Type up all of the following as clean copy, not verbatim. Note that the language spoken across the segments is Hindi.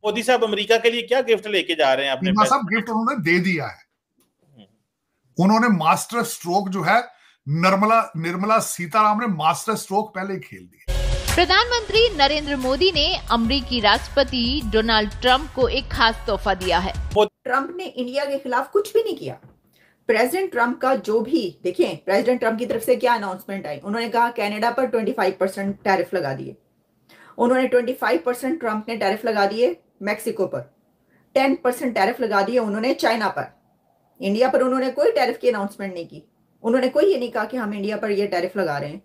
मोदी साहब अमेरिका के लिए क्या गिफ्ट लेके जा रहे हैं अपने? साहब गिफ्ट उन्होंने दे दिया है। उन्होंने मास्टर स्ट्रोक जो है, निर्मला सीतारामन ने मास्टर स्ट्रोक पहले ही खेल दिया। प्रधानमंत्री नरेंद्र मोदी ने अमेरिकी राष्ट्रपति डोनाल्ड ट्रंप को एक खास तोहफा दिया है। ट्रंप ने इंडिया के खिलाफ कुछ भी नहीं किया। प्रेसिडेंट ट्रंप का जो भी, देखिए प्रेसिडेंट ट्रंप की तरफ से क्या अनाउंसमेंट आई, उन्होंने कहा कनाडा पर 25% टैरिफ लगा दिए। उन्होंने 25% ट्रंप ने टैरिफ लगा दिए मैक्सिको पर, 10% टैरिफ लगा दिए उन्होंने चाइना पर। इंडिया पर उन्होंने कोई टैरिफ की अनाउंसमेंट नहीं की। उन्होंने कोई ये नहीं कहा कि हम इंडिया पर ये टैरिफ लगा रहे हैं।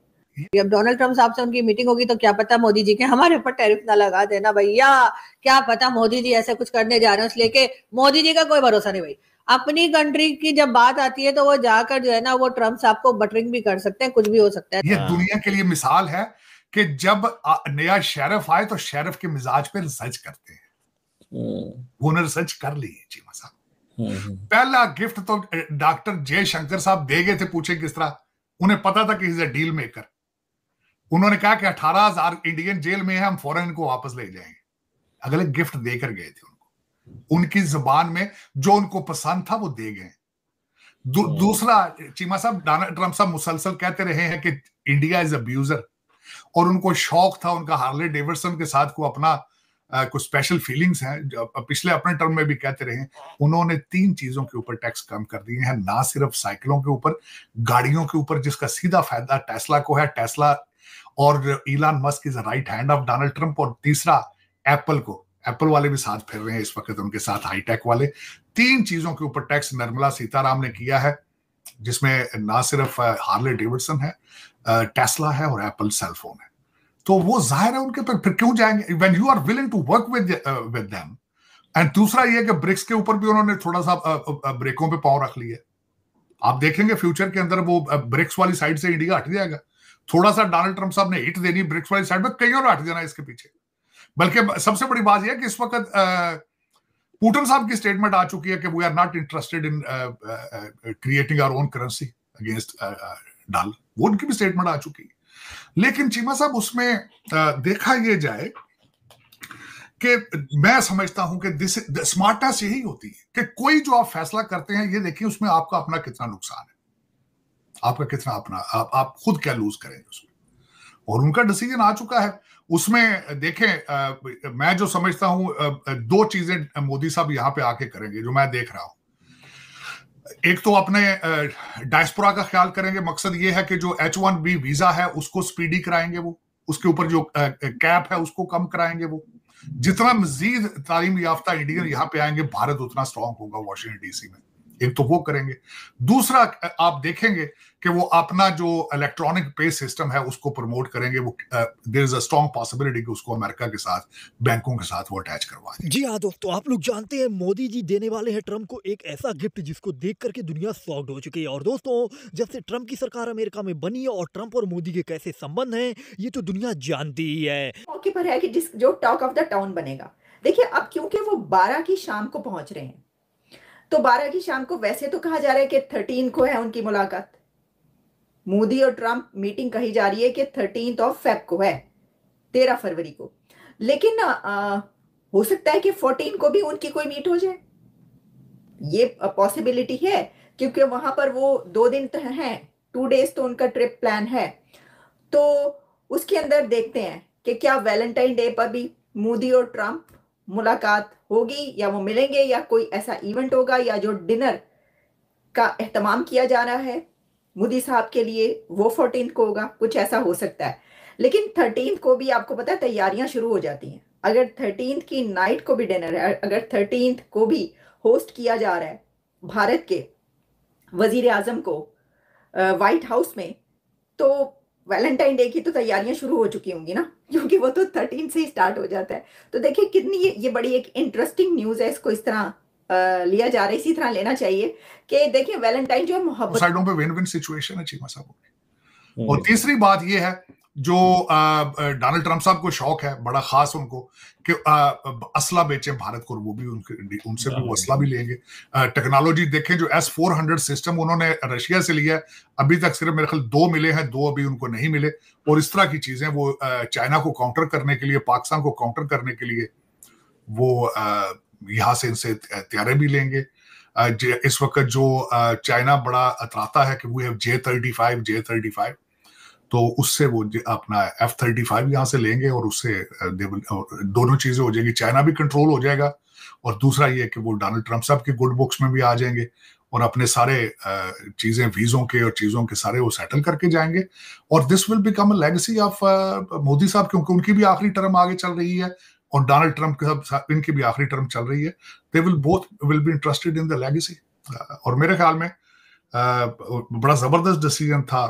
जब डोनाल्ड ट्रंप साहब से उनकी मीटिंग होगी तो क्या पता मोदी जी के हमारे ऊपर टैरिफ ना लगा देना भैया, क्या पता मोदी जी ऐसे कुछ करने जा रहे हैं, इसलिए कि मोदी जी का कोई भरोसा नहीं भाई। अपनी कंट्री की जब बात आती है तो वो जाकर जो है ना वो ट्रंप साहब को बटरिंग भी कर सकते हैं, कुछ भी हो सकता है। ये दुनिया के लिए मिसाल है कि जब नया शेरिफ आए तो शेरिफ के मिजाज पे रिसर्च करते हैं। वो ने रिसर्च कर ली है चीमा साहब। पहला गिफ्ट तो डॉक्टर जयशंकर साहब दे गए थे, पूछे किस तरह, उन्हें पता था कि इज अ डील मेकर। उन्होंने कहा कि 18,000 इंडियन जेल में है, हम फौरन इनको वापस ले जाएंगे। अगले गिफ्ट देकर गए थे उनको, उनकी जुबान में जो उनको पसंद था वो दे गए। दूसरा चीमा साहब, डोनाल्ड ट्रंप साहब मुसलसल कहते रहे हैं कि इंडिया इज अब्यूजर, और उनको शौक था उनका हार्ले डेविडसन के साथ को अपना कुछ स्पेशल फीलिंग्स हैं, पिछले अपने टर्म में भी कहते रहे। उन्होंने 3 चीजों के ऊपर टैक्स कम कर दिए हैं, ना सिर्फ साइकिलों के ऊपर, गाड़ियों के ऊपर जिसका सीधा फायदा टेस्ला को है, टेस्ला और इलान Musk is right hand of Donald Trump, और तीसरा एप्पल को, एप्पल वाले भी साथ फिर रहे हैं इस वक्त उनके साथ, हाईटेक वाले। 3 चीजों के ऊपर टैक्स निर्मला सीतारामन ने किया है, जिसमें ना सिर्फ हार्ले डेविडसन है, टेस्ला है और एप्पल सेलफोन है। तो वो जाहिर है उनके पर फिर क्यों जाएंगे when you are willing to work with them. And दूसरा ये कि ब्रिक्स के ऊपर भी उन्होंने थोड़ा सा ब्रेकों पे पांव रख लिया। आप देखेंगे फ्यूचर के अंदर वो ब्रिक्स वाली साइड से इंडिया हट जाएगा। थोड़ा सा डोनाल्ड ट्रंप साहब ने हिट देनी ब्रिक्स वाली साइड में, कहीं और हट जाना इसके पीछे। बल्कि सबसे बड़ी बात यह है कि इस वक्त पुतिन साहब की स्टेटमेंट आ चुकी है कि we are not interested in creating our own currency against dollar, वो उनकी भी स्टेटमेंट आ चुकी है। लेकिन चीमा साहब उसमें देखा यह जाए कि मैं समझता हूं कि स्मार्टनेस यही होती है कि कोई जो आप फैसला करते हैं ये देखिए उसमें आपका अपना कितना नुकसान है, आपका कितना अपना, आप खुद क्या लूज करेंगे उसमें। और उनका डिसीजन आ चुका है उसमें। देखें मैं जो समझता हूं 2 चीजें मोदी साहब यहां पे आके करेंगे जो मैं देख रहा हूं। एक तो अपने डायस्पोरा का ख्याल करेंगे, मकसद ये है कि जो H1B वीजा है उसको स्पीडी कराएंगे, वो उसके ऊपर जो कैप है उसको कम कराएंगे। वो जितना मजीद तालीम याफ्ता इंडियन यहाँ पे आएंगे भारत उतना स्ट्रांग होगा वॉशिंगटन डीसी में। एक तो वो करेंगे। दूसरा आप देखेंगे कि वो अपना जो इलेक्ट्रॉनिक पे सिस्टम है उसको प्रमोट करेंगे। वो there is a strong possibility कि उसको अमेरिका के साथ, बैंकों के साथ वो अटैच करवा दें। जी हाँ दोस्तों, आप लोग जानते हैं मोदी जी देने वाले हैं ट्रंप को एक ऐसा गिफ्ट जिसको देख करके दुनिया शॉक्ड हो चुकी है। और दोस्तों जब से ट्रंप की सरकार अमेरिका में बनी है और ट्रंप और मोदी के कैसे संबंध हैं ये तो दुनिया जानती ही है। मौके पर है कि जो टॉक ऑफ द टाउन बनेगा। देखिए अब क्योंकि वो 12 की शाम को पहुंच रहे हैं, तो 12 की शाम को वैसे तो कहा जा रहा है कि 13 को है उनकी मुलाकात। मोदी और ट्रंप मीटिंग कही जा रही है कि 13 ऑफ फेब को है, 13 फरवरी को। लेकिन हो सकता है कि 14 को भी उनकी कोई मीट हो जाए, ये पॉसिबिलिटी है, क्योंकि वहां पर वो 2 दिन तो हैं, 2 डेज तो उनका ट्रिप प्लान है। तो उसके अंदर देखते हैं कि क्या वैलेंटाइन डे पर भी मोदी और ट्रंप मुलाकात होगी, या वो मिलेंगे, या कोई ऐसा इवेंट होगा, या जो डिनर का एहतमाम किया जा रहा है मोदी साहब के लिए वो 14 को होगा, कुछ ऐसा हो सकता है। लेकिन 13 को भी आपको पता है तैयारियां शुरू हो जाती हैं। अगर 13 की नाइट को भी डिनर है, अगर 13 को भी होस्ट किया जा रहा है भारत के वजीर आजम को व्हाइट हाउस में, तो वैलेंटाइन डे की तो तैयारियां शुरू हो चुकी होंगी ना, क्योंकि वो तो 13 से ही स्टार्ट हो जाता है। तो देखिए कितनी ये बड़ी एक इंटरेस्टिंग न्यूज है, इसको इस तरह लिया जा रहा है, इसी तरह लेना चाहिए कि देखिए वैलेंटाइन जो है मोहब्बत साइडों पे विन विन सिचुएशन है चीमा साहब। और तीसरी बात ये है जो डोनाल्ड ट्रंप साहब को शौक है बड़ा खास उनको कि असला बेचे भारत को, वो भी उनसे भी वो असला भी लेंगे। टेक्नोलॉजी देखें जो S-400 सिस्टम उन्होंने रशिया से लिया, अभी तक सिर्फ मेरे ख्याल 2 मिले हैं, 2 अभी उनको नहीं मिले। और इस तरह की चीजें वो चाइना को काउंटर करने के लिए, पाकिस्तान को काउंटर करने के लिए वो यहाँ से इनसे हथियारे भी लेंगे। इस वक्त जो चाइना बड़ा अतराता है कि वी हैव J-35, तो उससे वो अपना F-35 यहाँ से लेंगे और उससे दोनों चीजें हो जाएंगी, चाइना भी कंट्रोल हो जाएगा और दूसरा ये कि वो डोनाल्ड ट्रंप साहब के गुड बुक्स में भी आ जाएंगे और अपने सारे चीजें वीजों के और चीजों के सारे वो सेटल करके जाएंगे। और this will become a legacy of Modi साहब, क्योंकि उनकी भी आखिरी टर्म आगे चल रही है और डोनाल्ड ट्रंप के इनकी भी आखिरी टर्म चल रही है। They will both will be interested in the legacy. और मेरे ख्याल में बड़ा जबरदस्त डिसीजन था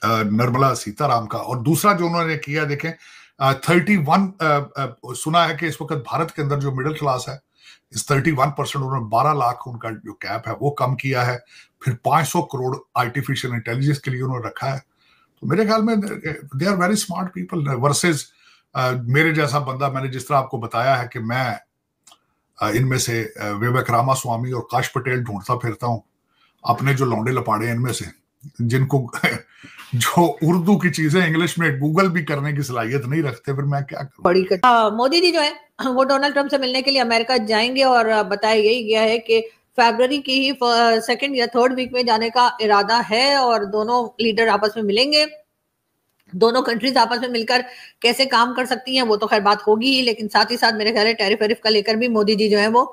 निर्मला सीताराम का। और दूसरा जो उन्होंने किया, देखें 31 सुना है कि इस वक्त भारत के अंदर जो मिडिल क्लास है इस 31% उन्होंने 12 लाख उनका जो कैप है वो कम किया है, फिर 500 करोड़ आर्टिफिशियल इंटेलिजेंस के लिए उन्होंने रखा है। तो मेरे ख्याल में they are very smart people versus मेरे जैसा बंदा। मैंने जिस तरह आपको बताया है कि मैं इनमें से विवेक रामास्वामी और काश पटेल ढूंढता फिरता हूँ, अपने जो लौंडे लपाड़े इनमें से जिनको जो उर्दू की चीजें इंग्लिश में गूगल भी करने की सलाहियत नहीं रखते, फिर मैं क्या करूं। मोदी जी जो है वो डोनाल्ड ट्रंप से मिलने के लिए अमेरिका जाएंगे और बताया यही गया है कि फरवरी की ही 2nd या 3rd वीक में जाने का इरादा है और दोनों लीडर आपस में मिलेंगे। दोनों कंट्रीज आपस में मिलकर कैसे काम कर सकती हैं वो तो खैर बात होगी ही, लेकिन साथ ही साथ मेरे ख्याल है टैरिफ का लेकर भी मोदी जी जो है वो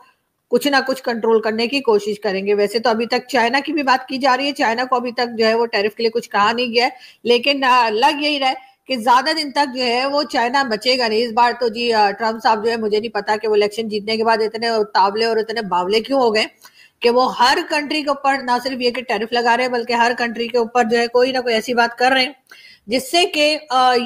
कुछ ना कुछ कंट्रोल करने की कोशिश करेंगे। वैसे तो अभी तक चाइना की भी बात की जा रही है, चाइना को अभी तक जो है वो टैरिफ के लिए कुछ कहा नहीं गया है, लेकिन लग यही रहा है कि ज्यादा दिन तक जो है वो चाइना बचेगा नहीं। इस बार तो जी ट्रंप साहब जो है, मुझे नहीं पता कि वो इलेक्शन जीतने के बाद इतने तावले और इतने बावले क्यों हो गए कि वो हर कंट्री के ऊपर ना सिर्फ ये कि टैरिफ लगा रहे हैं बल्कि हर कंट्री के ऊपर जो है कोई ना कोई ऐसी बात कर रहे हैं जिससे कि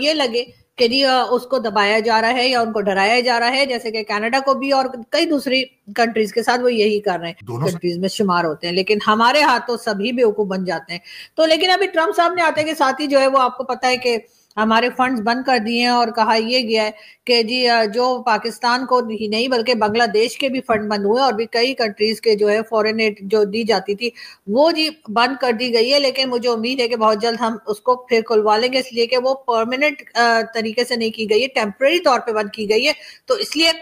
ये लगे कि जी उसको दबाया जा रहा है या उनको डराया जा रहा है, जैसे कि कनाडा को भी और कई दूसरी कंट्रीज के साथ वो यही कर रहे हैं, कंट्रीज में शुमार होते हैं। लेकिन हमारे हाथों सभी बेवकूफ बन जाते हैं। तो लेकिन अभी ट्रंप साहब ने आते के साथ ही जो है वो आपको पता है कि हमारे फंड्स बंद कर दिए हैं और कहा यह गया है कि जी जो पाकिस्तान को ही नहीं बल्कि बांग्लादेश के भी फंड बंद हुए और भी कई कंट्रीज के जो है फॉरेन एड जो दी जाती थी वो जी बंद कर दी गई है। लेकिन मुझे उम्मीद है कि बहुत जल्द हम उसको फिर खुलवा लेंगे, इसलिए कि वो परमानेंट तरीके से नहीं की गई है, टेम्परेरी तौर पे बंद की गई है। तो इसलिए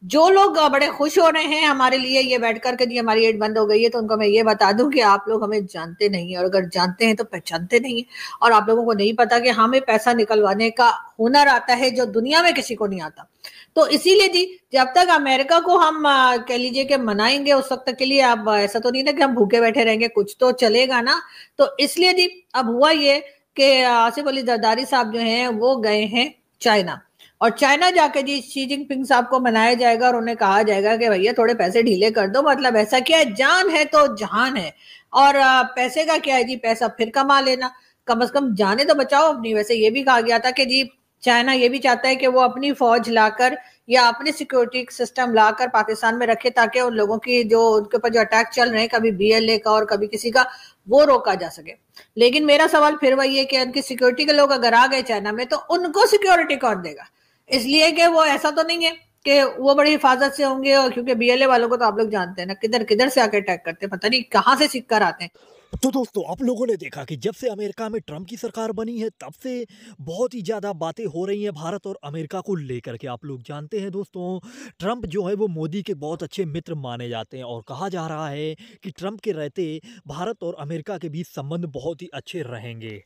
जो लोग बड़े खुश हो रहे हैं हमारे लिए ये बैठ कर के जी हमारी एड बंद हो गई है, तो उनको मैं ये बता दूं कि आप लोग हमें जानते नहीं है और अगर जानते हैं तो पहचानते नहीं है और आप लोगों को नहीं पता कि हमें पैसा निकलवाने का हुनर आता है जो दुनिया में किसी को नहीं आता। तो इसीलिए जी जब तक अमेरिका को हम कह लीजिए कि मनाएंगे उस वक्त के लिए अब ऐसा तो नहीं ना कि हम भूखे बैठे रहेंगे, कुछ तो चलेगा ना। तो इसलिए जी अब हुआ ये कि आसिफ अली जरदारी साहब जो हैं वो गए हैं चाइना और चाइना जाके जी शी जिनपिंग साहब को मनाया जाएगा और उन्हें कहा जाएगा कि भैया थोड़े पैसे ढीले कर दो। मतलब ऐसा क्या है, जान है तो जहान है और पैसे का क्या है जी, पैसा फिर कमा लेना, कम से कम जाने तो बचाओ अपनी। वैसे ये भी कहा गया था कि जी चाइना ये भी चाहता है कि वो अपनी फौज लाकर या अपने सिक्योरिटी सिस्टम लाकर पाकिस्तान में रखे ताकि उन लोगों की जो उनके ऊपर जो अटैक चल रहे हैं कभी BLA का और कभी किसी का वो रोका जा सके। लेकिन मेरा सवाल फिर वही है कि उनकी सिक्योरिटी के लोग अगर आ गए चाइना में तो उनको सिक्योरिटी कौन देगा, इसलिए कि वो ऐसा तो नहीं है कि वो बड़ी हिफाजत से होंगे। और क्योंकि BLA वालों को तो आप लोग जानते हैं ना किधर किधर से आके अटैक करते हैं, पता नहीं कहाँ से सीख कर आते हैं। तो दोस्तों आप लोगों ने देखा कि जब से अमेरिका में ट्रंप की सरकार बनी है तब से बहुत ही ज़्यादा बातें हो रही हैं भारत और अमेरिका को लेकर के। आप लोग जानते हैं दोस्तों ट्रंप जो है वो मोदी के बहुत अच्छे मित्र माने जाते हैं और कहा जा रहा है कि ट्रंप के रहते भारत और अमेरिका के बीच संबंध बहुत ही अच्छे रहेंगे।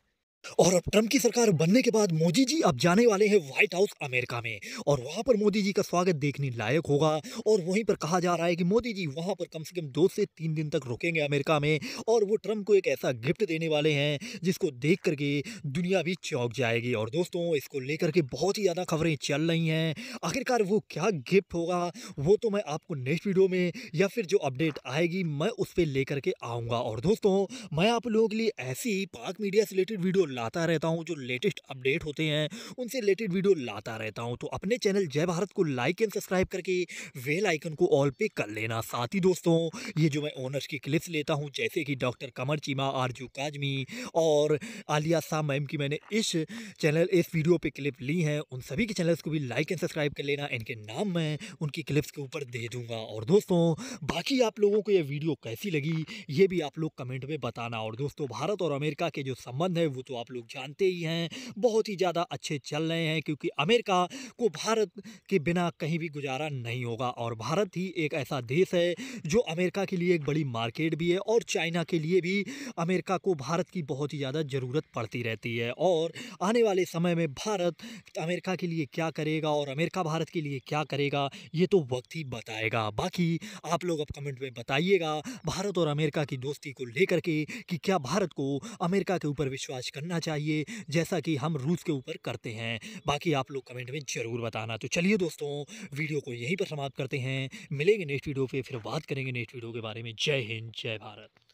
और अब ट्रंप की सरकार बनने के बाद मोदी जी अब जाने वाले हैं व्हाइट हाउस अमेरिका में और वहां पर मोदी जी का स्वागत देखने लायक होगा। और वहीं पर कहा जा रहा है कि मोदी जी वहां पर कम से कम 2 से 3 दिन तक रुकेंगे अमेरिका में और वो ट्रंप को एक ऐसा गिफ्ट देने वाले हैं जिसको देख करके दुनिया भी चौंक जाएगी। और दोस्तों इसको लेकर के बहुत ही ज़्यादा खबरें चल रही हैं, आखिरकार वो क्या गिफ्ट होगा वो तो मैं आपको नेक्स्ट वीडियो में या फिर जो अपडेट आएगी मैं उस पर लेकर के आऊँगा। और दोस्तों मैं आप लोगों के लिए ऐसी पाक मीडिया से रिलेटेड वीडियो लाता रहता हूं, जो लेटेस्ट अपडेट होते हैं उनसे रिलेटेड वीडियो लाता रहता हूं। तो अपने चैनल जय भारत को लाइक एंड सब्सक्राइब करके बेल आइकन को ऑल पे कर लेना। साथ ही दोस्तों ये जो मैं ओनर्स की क्लिप्स लेता हूं जैसे कि डॉक्टर कमर चीमा, आरजू काजमी और आलिया शाह मैम की मैंने इस वीडियो पे क्लिप ली हैं, उन सभी के चैनल्स को भी लाइक एंड सब्सक्राइब कर लेना। इनके नाम मैं उनकी क्लिप्स के ऊपर दे दूंगा। और दोस्तों बाकी आप लोगों को ये वीडियो कैसी लगी ये भी आप लोग कमेंट में बताना। और दोस्तों भारत और अमेरिका के जो संबंध है वो तो आप लोग जानते ही हैं बहुत ही ज़्यादा अच्छे चल रहे हैं, क्योंकि अमेरिका को भारत के बिना कहीं भी गुजारा नहीं होगा। और भारत ही एक ऐसा देश है जो अमेरिका के लिए एक बड़ी मार्केट भी है, और चाइना के लिए भी अमेरिका को भारत की बहुत ही ज़्यादा ज़रूरत पड़ती रहती है। और आने वाले समय में भारत अमेरिका के लिए क्या करेगा और अमेरिका भारत के लिए क्या करेगा, ये तो वक्त ही बताएगा। बाकी आप लोग अब कमेंट में बताइएगा भारत और अमेरिका की दोस्ती को लेकर के कि क्या भारत को अमेरिका के ऊपर विश्वास करना चाहिए जैसा कि हम रूस के ऊपर करते हैं। बाकी आप लोग कमेंट में ज़रूर बताना। तो चलिए दोस्तों, वीडियो को यहीं पर समाप्त करते हैं। मिलेंगे नेक्स्ट वीडियो पे, फिर बात करेंगे नेक्स्ट वीडियो के बारे में। जय हिंद, जय भारत।